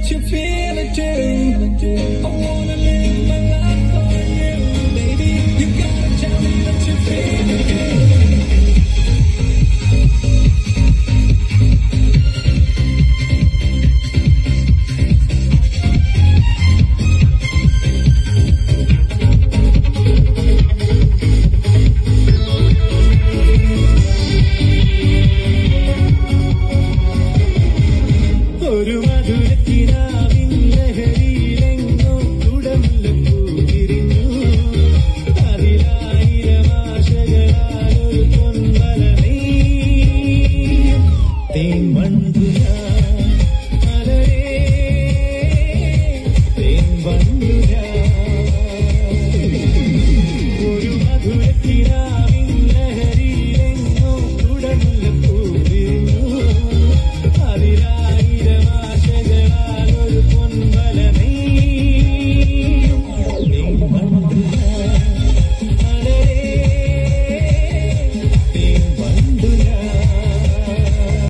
that you feel it too. I wanna live my life for you, baby. You gotta tell me that you feel it too. ഒരു മധുരക്കിനാ